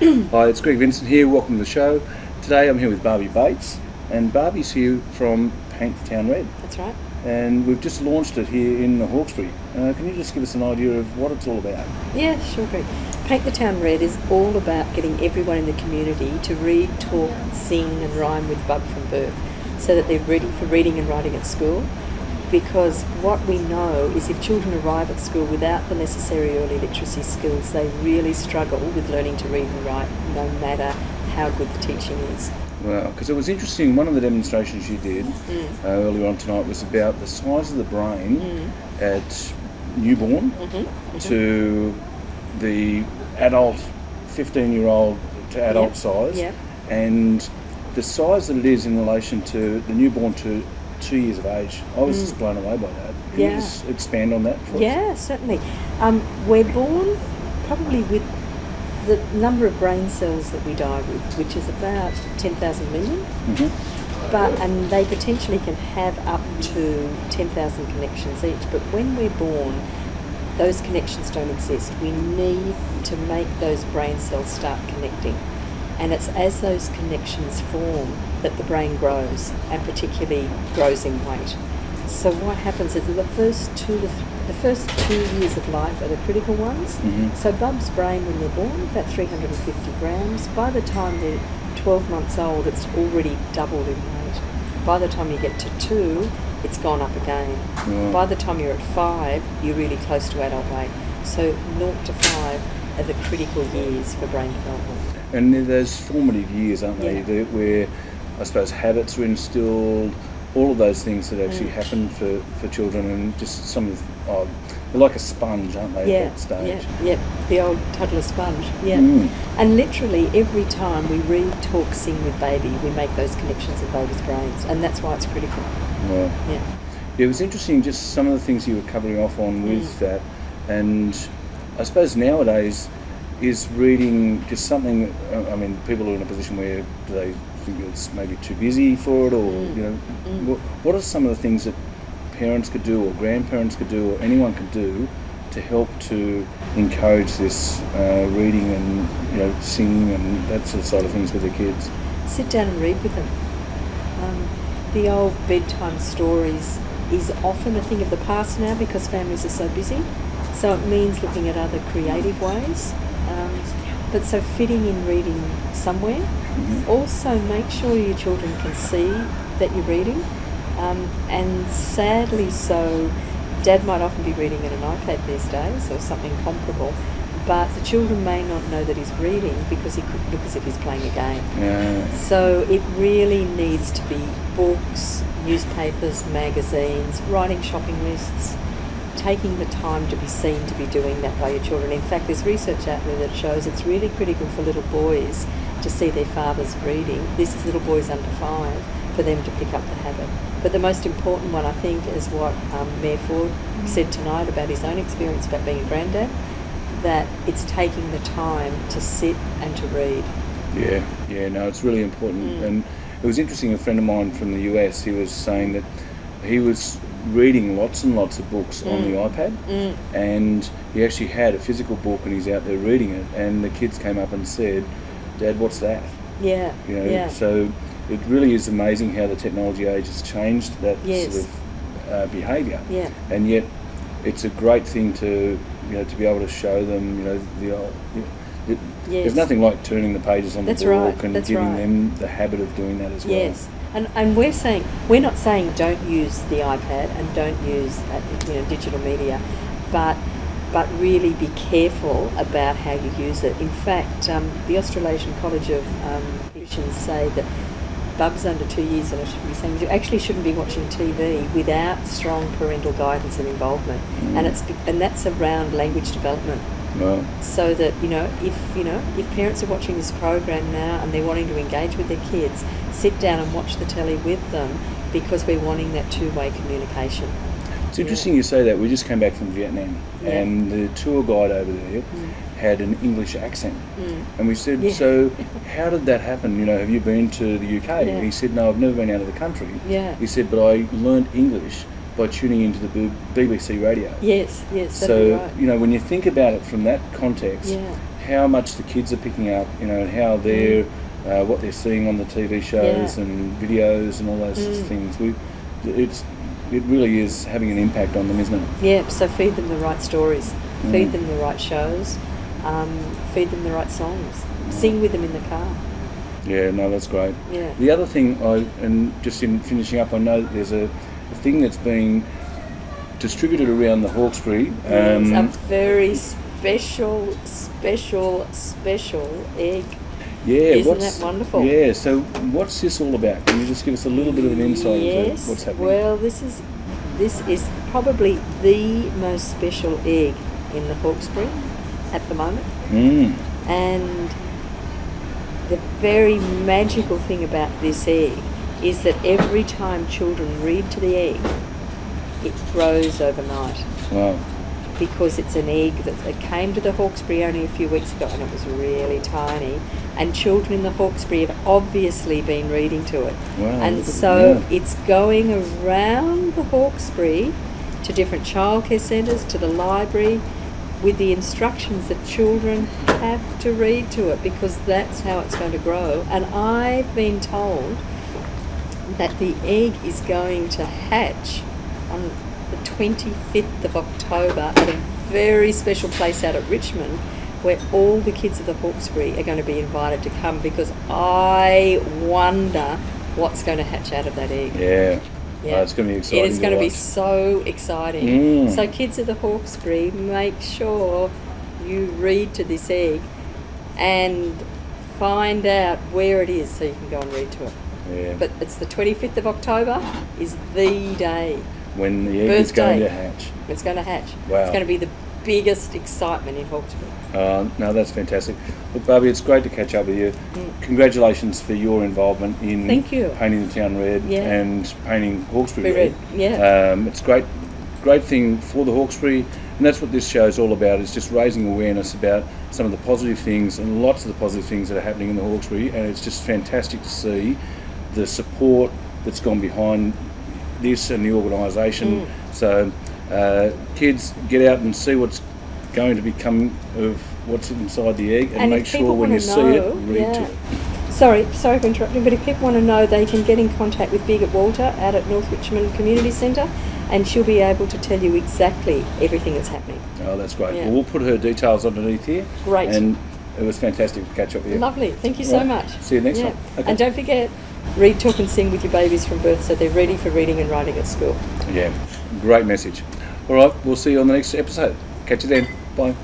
Hi, it's Greg Vincent here. Welcome to the show. Today I'm here with Barbie Bates, and Barbie's here from Paint the Town REaD. That's right. And we've just launched it here in Hawkesbury. Can you just give us an idea of what it's all about? Yeah, sure, Greg. Paint the Town REaD is all about getting everyone in the community to read, talk, sing and rhyme with Bub from birth, so that they're ready for reading and writing at school. Because what we know is if children arrive at school without the necessary early literacy skills, they really struggle with learning to read and write, no matter how good the teaching is. Well, because it was interesting, one of the demonstrations you did earlier on tonight was about the size of the brain at newborn to the adult, 15-year-old to adult size, and the size that it is in relation to the newborn to 2 years of age. I was just blown away by that. Can you just expand on that for us? Yeah, certainly. We're born probably with the number of brain cells that we die with, which is about 10,000 million. And they potentially can have up to 10,000 connections each. But when we're born, those connections don't exist. We need to make those brain cells start connecting. And it's as those connections form that the brain grows, and particularly grows in weight. So what happens is the first 2 years of life are the critical ones. So Bub's brain, when they're born, about 350 grams. By the time they're 12 months old, it's already doubled in weight. By the time you get to 2, it's gone up again. By the time you're at 5, you're really close to adult weight. So 0 to 5 are the critical years for brain development. And there's formative years, aren't they, where I suppose habits are instilled, all of those things that actually happen for children, and just some of they're like a sponge, aren't they, at that stage? The old toddler sponge, And literally every time we read, talk, sing with baby, we make those connections in baby's brains, and that's why it's critical. Yeah, it was interesting just some of the things you were covering off on with that, and I suppose nowadays is reading just something, I mean, people are in a position where they think it's maybe too busy for it, or, you know, what are some of the things that parents could do, or grandparents could do, or anyone could do to help to encourage this reading and, you know, singing and that sort of things with their kids? Sit down and read with them. The old bedtime stories is often a thing of the past now because families are so busy. So it means looking at other creative ways. But so fitting in reading somewhere. Also make sure your children can see that you're reading. And sadly so, Dad might often be reading at an iPad these days or something comparable, but the children may not know that he's reading because he could look as if he's playing a game. So it really needs to be books, newspapers, magazines, writing shopping lists, taking the time to be seen to be doing that by your children. In fact, there's research out there that shows it's really critical for little boys to see their fathers reading. This is little boys under 5, for them to pick up the habit. But the most important one, I think, is what Mayor Ford said tonight about his own experience about being a granddad, that it's taking the time to sit and to read. No, it's really important. And it was interesting, a friend of mine from the US, he was saying that he was reading lots and lots of books on the iPad, and he actually had a physical book and he's out there reading it, and the kids came up and said, "Dad, what's that?" So it really is amazing how the technology age has changed that sort of behaviour, and yet it's a great thing to, you know, to be able to show them, you know, there's nothing like turning the pages on the book and giving them the habit of doing that as well. And we're not saying don't use the iPad and don't use digital media, but really be careful about how you use it. In fact, the Australasian College of Physicians say that Bub's under 2 years, and I should be saying, you actually shouldn't be watching TV without strong parental guidance and involvement, and that's around language development. So that if parents are watching this program now and they're wanting to engage with their kids, sit down and watch the telly with them, because we're wanting that two-way communication. It's interesting you say that. We just came back from Vietnam, and the tour guide over there had an English accent, and we said, "So, how did that happen? You know, have you been to the UK?" And he said, "No, I've never been out of the country." He said, "But I learned English by tuning into the BBC radio." Yes, So, right. you know, when you think about it from that context, how much the kids are picking up, you know, and how they're what they're seeing on the TV shows and videos and all those things. It really is having an impact on them, isn't it? Yeah, so feed them the right stories, feed them the right shows, feed them the right songs, sing with them in the car. Yeah, no, that's great. Yeah. The other thing, and just in finishing up, I know that there's a thing that's being distributed around the Hawkesbury. It's a very special egg. Yeah, isn't that wonderful? Yeah, so what's this all about? Can you just give us a little bit of an insight into what's happening? Well, this is probably the most special egg in the Hawkesbury at the moment. And the very magical thing about this egg is that every time children read to the egg, it grows overnight. Wow. Because it's an egg that came to the Hawkesbury only a few weeks ago, and it was really tiny, and children in the Hawkesbury have obviously been reading to it. Wow, and so it's going around the Hawkesbury to different childcare centres, to the library, with the instructions that children have to read to it, because that's how it's going to grow. And I've been told that the egg is going to hatch on the 25th of October at a very special place out at Richmond, where all the kids of the Hawkesbury are going to be invited to come, because I wonder what's going to hatch out of that egg. Yeah. Oh, it's going to be exciting. It is going to be so exciting. So kids of the Hawkesbury, make sure you read to this egg and find out where it is so you can go and read to it. Yeah. But it's the 25th of October is the day. When the egg is going to hatch. It's going to hatch. Wow. It's going to be the biggest excitement in Hawkesbury. No, that's fantastic. Look, Barbie, it's great to catch up with you. Congratulations for your involvement in painting the town red and painting Hawkesbury red. It's a great thing for the Hawkesbury, and that's what this show is all about, is just raising awareness about some of the positive things and lots of the positive things that are happening in the Hawkesbury, and it's just fantastic to see the support that's gone behind this and the organisation. So kids, get out and see what's going to become of what's inside the egg, and make sure when you see it, read to it. Sorry for interrupting, but if people want to know, they can get in contact with Birgit Walter out at North Richmond Community Centre, and she'll be able to tell you exactly everything that's happening. Oh, that's great. Well, we'll put her details underneath here. Great. And it was fantastic to catch up with you. Lovely. Thank you so much. See you next time. Okay. And don't forget, read, talk and sing with your babies from birth, so they're ready for reading and writing at school. Yeah, great message. All right, we'll see you on the next episode. Catch you then. Bye.